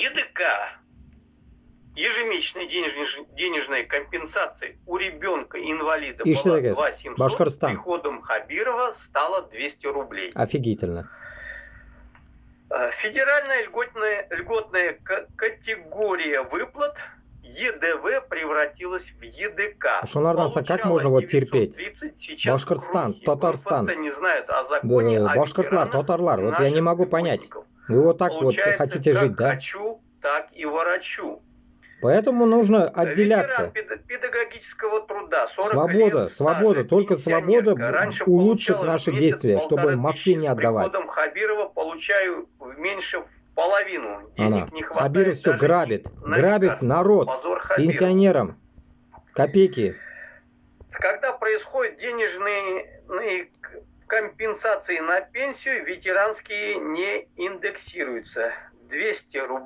ЕДК, ежемесячной денежной компенсации у ребенка-инвалида была 2700, Башкортостан. приходом Хабирова стало 200 рублей. Офигительно. Федеральная льготная категория выплат ЕДВ превратилась в ЕДК. Шунарданса, как можно вот терпеть? Башкортостан, Татарстан. Не знают о законе о Башкортлар, татарлар. Вот я не могу понять. Вы вот так вот хотите жить, да? Хочу, так и ворочу. Поэтому нужно отделяться. Ветеран педагогического труда, 40 свобода, лет свобода, только свобода улучшит наши действия, чтобы в Москве не отдавать. С приходом Хабирова получаю меньше в половину. Денег не хватает. Хабиров все грабит, грабит народ, пенсионерам, копейки. Когда происходят денежные компенсации на пенсию, ветеранские не индексируются. 200 рублей.